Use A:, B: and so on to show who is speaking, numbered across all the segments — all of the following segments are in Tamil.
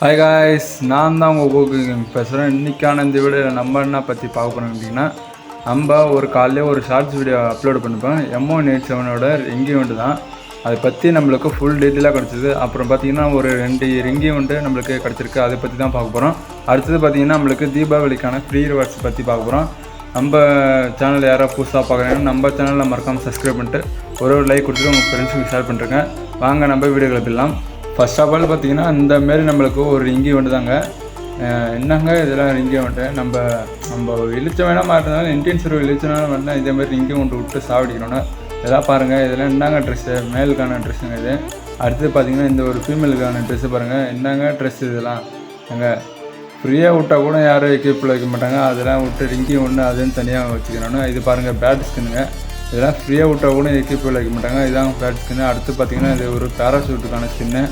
A: ஹாய் காய்ஸ், நான் தான் உங்கள் கோகு பேசுகிறேன். இன்றைக்கான இந்த வீடியோவில் நம்ம என்ன பற்றி பார்க்க போகிறோம் அப்படின்னா, நம்ம ஒரு காலையில் ஒரு ஷார்ட்ஸ் வீடியோ அப்லோட் பண்ணிப்போம். M187ஓட ரிங்கி ஈவெண்ட் தான். அதை பற்றி நம்மளுக்கு ஃபுல் டீட்டெயிலாக கிடச்சிது. அப்புறம் பார்த்திங்கன்னா ஒரு 2 ரிங்கி ஈவெண்ட்டு நம்மளுக்கு கிடச்சிருக்கு. அதை பற்றி தான் பார்க்க போகிறோம். அடுத்தது பார்த்திங்கன்னா நம்மளுக்கு தீபாவளிக்கான ஃப்ரீ ரிவார்ட்ஸ் பற்றி பார்க்க போகிறோம். நம்ம சேனல் யாராவது புதுசாக பார்க்குறாங்கன்னா நம்ம சேனலில் மறக்காமல் சப்ஸ்கிரைப் பண்ணிட்டு ஒரு லைக் கொடுத்துட்டு உங்கள் ஃப்ரெண்ட்ஸுக்கு ஷேர் பண்ணுறேங்க. வாங்க நம்ம வீடியோக்களை போயிடலாம். ஃபர்ஸ்ட் ஆஃப் ஆல் பார்த்திங்கன்னா இந்தமாரி நம்மளுக்கு ஒரு ரிங்கி ஈவெண்ட் தாங்க. என்னங்க இதெல்லாம் ரிங்கி ஈவெண்ட்டு நம்ம இழுச்ச வேணால் மாட்டினாலும் இண்டியன் சர்வ் இழுச்சனாலும் வேணால் இதேமாதிரி ரிங்கி ஈவெண்ட் விட்டு சாப்பிடிக்கணும்னா இதெல்லாம் பாருங்கள். இதெல்லாம் என்னங்க ட்ரெஸ்ஸு, மேலுக்கான ட்ரெஸ்ஸுங்க இது. அடுத்தது பார்த்திங்கன்னா இந்த ஒரு ஃபீமேலுக்கான ட்ரெஸ்ஸு பாருங்கள். என்னங்க ட்ரெஸ்ஸு இதெல்லாம் அங்கே ஃப்ரீயாக விட்டால் கூட யாரும் எக்யூப்பில் வைக்க மாட்டாங்க. அதெல்லாம் விட்டு ரிங்கி ஒன்று அதுன்னு தனியாக வச்சுக்கணும்னு இது பாருங்கள். பேட் ஸ்கின்னுங்க. இதெல்லாம் ஃப்ரீயாக விட்டால் கூட எக்யூப்பில் வைக்க மாட்டாங்க. இதுதான் பேட் ஸ்கின்னு. அடுத்து பார்த்திங்கன்னா இது ஒரு பேராஷூட்டுக்கான ஸ்கின்னு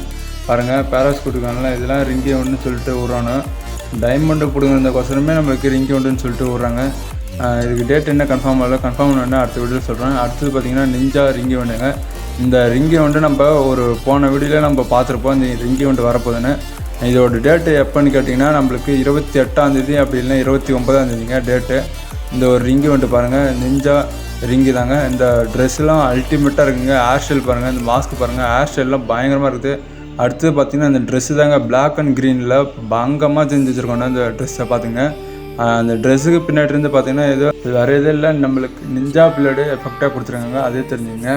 A: பாருங்கள். பேராஷூட்டுக்கான இதெல்லாம் ரிங்கி ஒன்றுன்னு சொல்லிட்டு விட்றானு டைமண்டு பிடுங்கிறதுக்கோசரமே நம்மளுக்கு ரிங்கி ஒன்றுன்னு சொல்லிட்டு விட்றாங்க. இதுக்கு டேட் என்ன கன்ஃபார்ம் ஆகல. கன்ஃபார்ம் பண்ண அடுத்த வீடியோ சொல்கிறேன். அடுத்தது பார்த்திங்கன்னா நிஞ்சா ரிங்கி ஒன்றுங்க. இந்த ரிங்கி ஒன்று நம்ம ஒரு போன வீடியோவில் நம்ம பார்த்துருப்போம் இந்த ரிங்கி ஒன்று வரப்போகுதுன்னு. இதோட டேட்டு எப்போன்னு கேட்டிங்கன்னா நம்மளுக்கு 28ஆம் அப்படி இல்லைன்னா 29ஆம் டேட்டு. இந்த ஒரு ரிங்கி ஒன்று பாருங்கள். நிஞ்சா ரிங்கி தாங்க. இந்த ட்ரெஸ்லாம் அல்டிமேட்டாக இருக்குங்க. ஹேர் ஸ்டைல் பாருங்கள். இந்த மாஸ்க் பாருங்கள். ஹேர் ஸ்டைல்லாம் பயங்கரமாக இருக்குது. அடுத்தது பார்த்திங்கன்னா இந்த ட்ரெஸ்ஸு தாங்க பிளாக் அண்ட் க்ரீனில் பங்கமாக செஞ்சு வச்சுருக்கோம். இந்த ட்ரெஸ்ஸை பார்த்துங்க. அந்த ட்ரெஸ்ஸுக்கு பின்னாடி இருந்து பார்த்திங்கன்னா ஏதோ வேறு எதுவும் இல்லை, நம்மளுக்கு நிஞ்சா பிளேடு எஃபெக்டாக கொடுத்துருக்காங்க. அதே தெரிஞ்சுங்க.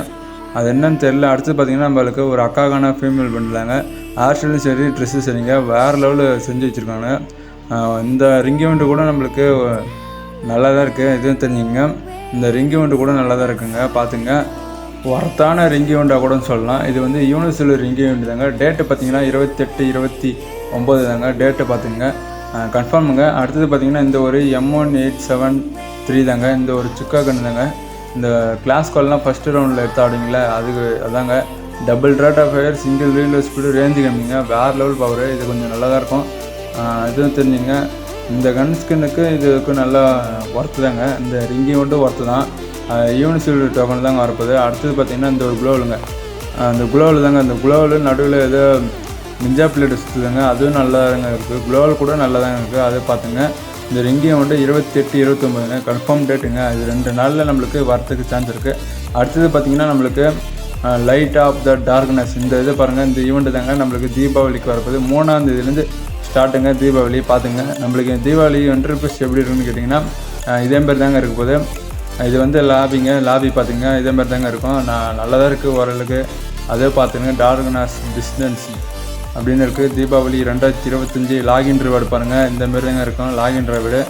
A: அது என்னன்னு தெரியல. அடுத்து பார்த்திங்கன்னா நம்மளுக்கு ஒரு அக்காக்கான ஃபீமேல் பண்ணிட்டாங்க. ஹேர் ஸ்டைலும் சரி ட்ரெஸ்ஸும் சரிங்க வேறு லெவலில் செஞ்சு வச்சுருக்காங்க. இந்த ரிங்கி ஈவெண்ட் கூட நம்மளுக்கு நல்லா தான் இருக்குது. இதுவும் தெரிஞ்சுங்க. இந்த ரிங்கி ஈவெண்ட் கூட நல்லா தான் இருக்குங்க. பார்த்துங்க. ஒர்த்தான ரிங்கி ஈவெண்ட்டாக கூட சொல்லலாம். இது வந்து யூனிவர்சல் ரிங்கி ஈவெண்ட் தாங்க. டேட்டு பார்த்திங்கன்னா 28/29 தாங்க டேட்டு. பார்த்துங்க கன்ஃபார்முங்க. அடுத்தது பார்த்திங்கன்னா இந்த ஒரு M1873 தாங்க. இந்த ஒரு சுக்கா கன்று தாங்க. இந்த கிளாஸ் கால்லாம் ஃபஸ்ட்டு ரவுண்டில் எடுத்து ஆடுங்களே அதாங்க. Double rate of fire, single reel speed, range கம்மிங்க. வேறு லெவல் பவர். இது கொஞ்சம் நல்லா தான் இருக்கும். இதுவும் தெரிஞ்சுங்க. இந்த கன் ஸ்கின்னுக்கு இதுக்கு நல்லா ஒர்த்து தாங்க. இந்த ரிங்கி மட்டும் ஒர்த்து தான். யூனிவர்சல் டோக்கன் தாங்க வரப்போகுது. அடுத்தது பார்த்திங்கன்னா இந்த ஒரு குளோவலுங்க. அந்த குளோவல் தாங்க. அந்த குளோவல் நடுவில் ஏதோ நிஞ்சா பிளேட் சுற்றுதாங்க. அதுவும் நல்லா தாங்க இருக்குது. குளோவல் கூட நல்லா தாங்க இருக்குது. அதை பார்த்துங்க. இந்த ரிங்கி மட்டும் 28/29 கன்ஃபார்ம் டேட்டுங்க. இது 2 நாளில் நம்மளுக்கு வரத்துக்கு சான்ஸ் இருக்குது. அடுத்தது பார்த்திங்கன்னா நம்மளுக்கு லைட் ஆஃப் த டார்க்னஸ் இந்த இது பாருங்கள். இந்த ஈவெண்ட்டு தாங்க நம்மளுக்கு தீபாவளிக்கு வரப்போகுது. 3ஆம் ஸ்டார்ட்டுங்க தீபாவளி. பார்த்துங்க. நம்மளுக்கு தீபாவளி என்ட்ரிபஸ் எப்படி இருக்குன்னு கேட்டிங்கன்னா இதேமாரி தாங்க இருக்க போகுது. இது வந்து லாபி பார்த்துங்க. இதேமாரி தாங்க இருக்கும். நல்லா தான் இருக்குது ஓரளவுக்கு. அதே பார்த்துங்க. டார்க்னஸ் டிஸ்டன்ஸ் அப்படின்னு இருக்குது. தீபாவளி 2025 லாகின் ரிவார்டு பாருங்கள். இந்தமாரி தாங்க இருக்கும் லாகின் ரிவார்டு.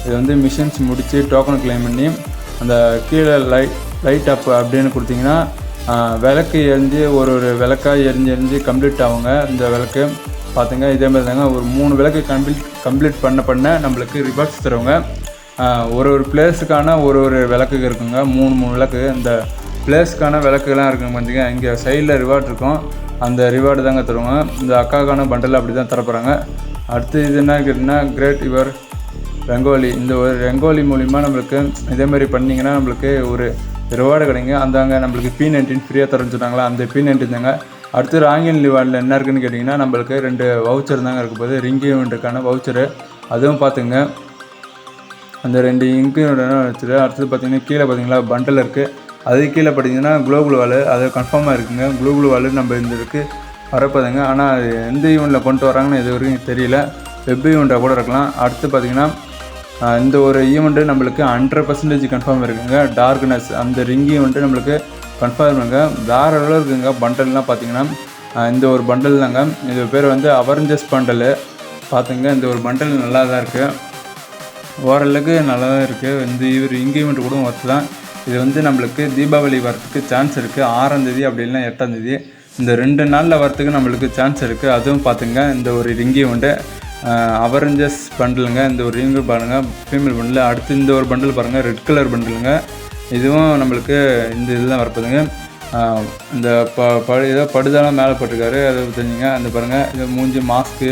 A: இது வந்து மிஷின்ஸ் முடித்து டோக்கன் கிளைம் பண்ணி அந்த கீழே லைட் அப் அப்படின்னு கொடுத்திங்கன்னா விளக்கு எரிஞ்சு ஒரு விளக்காக எரிஞ்சு கம்ப்ளீட் ஆகுங்க. இந்த விளக்கு பார்த்துங்க. இதேமாதிரி தாங்க ஒரு 3 விளக்கு கம்ப்ளீட் பண்ண நம்மளுக்கு ரிவார்ட்ஸ் தருவாங்க. ஒரு பிளேஸுக்கான ஒரு விளக்குக்கு இருக்குங்க. 3 விளக்கு. இந்த பிளேஸுக்கான விளக்குலாம் இருக்குங்க. பார்த்திங்க இங்கே சைடில் ரிவார்டு இருக்கும். அந்த ரிவார்டு தாங்க தருவாங்க. இந்த அக்காக்கான பண்டல் அப்படி தான் தரப்போகிறாங்க. அடுத்து இது என்ன கேட்டிங்கன்னா கிரேட் யுவர் ரங்கோலி. இந்த ஒரு ரங்கோலி மூலிமா நம்மளுக்கு இதேமாதிரி பண்ணிங்கன்னா நம்மளுக்கு ஒரு ரிவார்டு கிடைங்க. அந்தாங்க நம்மளுக்கு P19 ஃப்ரீயாக தரேன்னு சொன்னாங்களா, அந்த P19 தாங்க. அடுத்து ராங்கின் ரிவார்டில் என்ன இருக்குதுன்னு கேட்டிங்கன்னா நம்மளுக்கு 2 வவுச்சர் தாங்க இருக்க போகுது. ரிங்கி ஈவெண்ட்டுக்கான வவுச்சரு. அதுவும் பார்த்துங்க. அந்த 2 இன்க்ரீடியன்ட் வச்சுட்டு அடுத்தது பார்த்திங்கன்னா கீழே பார்த்திங்களா பண்டல் இருக்குது. அது கீழே பார்த்திங்கன்னா குளோபல் வால். அது கன்ஃபார்மாக இருக்குங்க. குளோபல் வால் நம்ம இந்த இருக்குது வரப்போதுங்க. ஆனால் அது எந்த ஈவெண்ட்டில் கொண்டு வராங்கன்னு இது வரைக்கும் தெரியல. வெப் ஈவெண்ட்டாக கூட இருக்கலாம். அடுத்து பார்த்திங்கன்னா இந்த ஒரு ஈவெண்ட்டு நம்மளுக்கு 100% கன்ஃபார்ம் இருக்குங்க. டார்க்னஸ் அந்த ரிங்கி ஈவெண்ட்டு நம்மளுக்கு கன்ஃபார்ம் இருக்குங்க. வேறு எவ்வளோ இருக்குங்க பண்டல்லாம் பார்த்திங்கன்னா இந்த ஒரு பண்டல் தாங்க. இது பேர் வந்து அவெஞ்சர்ஸ் பண்டலு. பார்த்துங்க. இந்த ஒரு பண்டல் நல்லா தான் இருக்குது. ஓரளவுக்கு நல்லா தான் இருக்குது. இந்த ரிங்கி ஈவெண்ட் கூட ஒர்த்து தான். இது வந்து நம்மளுக்கு தீபாவளி வரத்துக்கு சான்ஸ் இருக்குது. 6ஆம் அப்படி இல்லைன்னா 8ஆம் இந்த 2 நாளில் வரத்துக்கு நம்மளுக்கு சான்ஸ் இருக்குது. அதுவும் பார்த்துங்க. இந்த ஒரு ரிங்கி ஈவெண்ட்டு அவெஞ்சர்ஸ் பண்டலுங்க. இந்த ஒரு ரிங்கு பாருங்கள் ஃபீமேல் பண்டல். அடுத்து இந்த ஒரு பண்டல் பாருங்கள் ரெட் கலர் பண்டலுங்க. இதுவும் நம்மளுக்கு இந்த இதுதான் வரப்போதுங்க. இந்த ஏதோ படுதாலாம் மேலே போட்டிருக்காரு. அதை தெரிஞ்சுங்க. அந்த பாருங்கள் இது மூஞ்சி மாஸ்க்கு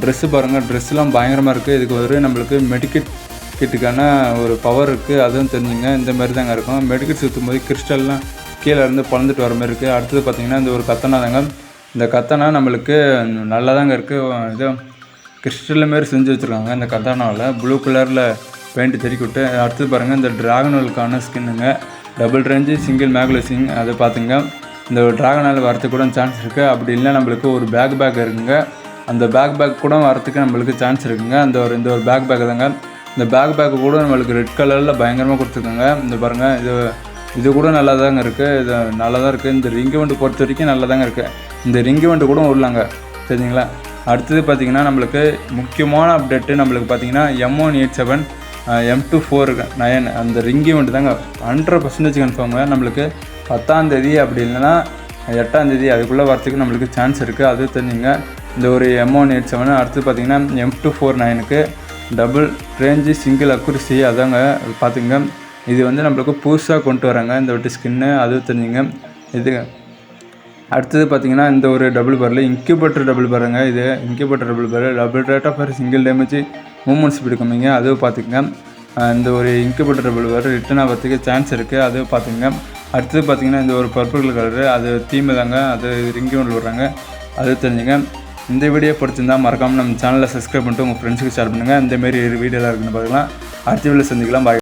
A: ட்ரெஸ்ஸு பாருங்கள். ட்ரெஸ்ஸெலாம் பயங்கரமாக இருக்குது. இதுக்கு ஒரு நம்மளுக்கு மெடிக்கெட் கிட்டுக்கான ஒரு பவர் இருக்குது. அதுவும் தெரிஞ்சுங்க. இந்த மாதிரி தாங்க இருக்கும். மெடிக்கெட் சுற்றும் போது கிறிஸ்டல்லாம் கீழே இருந்து பழந்துட்டு வர மாதிரி இருக்குது. அடுத்தது பார்த்திங்கன்னா இந்த ஒரு கத்தனா தாங்க. இந்த கத்தானா நம்மளுக்கு நல்லா தாங்க இருக்குது. இது கிறிஸ்டல் மாரி செஞ்சு வச்சுருக்காங்க. இந்த கத்தானாவில் ப்ளூ கலரில் பெயிண்ட் தெறிக்கி விட்டு. அடுத்தது பாருங்கள், இந்த ட்ராகனுக்கான ஸ்கின்னுங்க. டபுள் ரேஞ்சு சிங்கிள் மேக்லசிங். அதை பார்த்துங்க, இந்த ட்ராகனால் வரத்துக்கு கூட சான்ஸ் இருக்குது. அப்படி இல்லை நம்மளுக்கு ஒரு பேக் இருக்குங்க. அந்த பேக் கூட வரத்துக்கு நம்மளுக்கு சான்ஸ் இருக்குங்க. இந்த ஒரு பேக் தாங்க. இந்த பேக் கூட நம்மளுக்கு ரெட் கலரில் பயங்கரமாக கொடுத்துருக்காங்க. இந்த பாருங்கள், இது கூட நல்லா தாங்க இருக்குது. இது நல்லா தான் இருக்குது. இந்த ரிங் இவெண்ட் பொறுத்த வரைக்கும் நல்லா தாங்க இருக்குது. இந்த ரிங் இவெண்ட் கூட விடலாங்க, சரிங்களா. அடுத்தது பார்த்திங்கன்னா நம்மளுக்கு முக்கியமான அப்டேட்டு நம்மளுக்கு பார்த்திங்கன்னா M187 M249 அந்த ரிங் இவெண்ட் தாங்க 100% கன்ஃபார்முங்க. நம்மளுக்கு 10ஆம் தேதி அப்படி இல்லைன்னா 8ஆம் தேதி அதுக்குள்ளே வரத்துக்கு நம்மளுக்கு சான்ஸ் இருக்குது. அது தெரிஞ்சுங்க. இந்த ஒரு M187 அடுத்து பார்த்திங்கன்னா M249க்கு டபுள் ரேஞ்சு சிங்கிள் அக்குரிசி அதாங்க பார்த்துங்க. இது வந்து நம்மளுக்கு புதுசாக கொண்டு வராங்க இந்த வாட்டி ஸ்கின்னு, அது தெரிஞ்சுங்க. இது அடுத்தது பார்த்திங்கன்னா இந்த ஒரு டபுள் பரில் இன்க்யூபேட்டர் டபுள் பாருங்க. இது இன்க்யூபேட்டர் டபுள் பாரு double rate of single damage movement speed கம்மிங்க. அதுவும் பார்த்துக்குங்க. இந்த ஒரு இன்க்யூபேட்டர் டபுள் பாரு ரிட்டர்ன் ஆகிறதுக்கு சான்ஸ் இருக்குது. அதுவும் பார்த்துங்க. அடுத்தது பார்த்திங்கன்னா இந்த ஒரு பர்பிள் கலரு அது தீம் தாங்க. அது ரிங்கி ஒன்று விடுறாங்க, அது தெரிஞ்சுங்க. இந்த வீடியோ பிடிச்சிருந்தால் மறக்காமல் நம்ம சேனலில் சப்ஸ்கிரைப் பண்ணிட்டு உங்கள் ஃப்ரெண்ட்ஸுக்கு ஷேர் பண்ணுங்கள். இந்தமாரி வீடியோலாம் இருக்குன்னு பார்க்கலாம். அடுத்த வீடியோவில் சந்திக்கலாம். பாய்.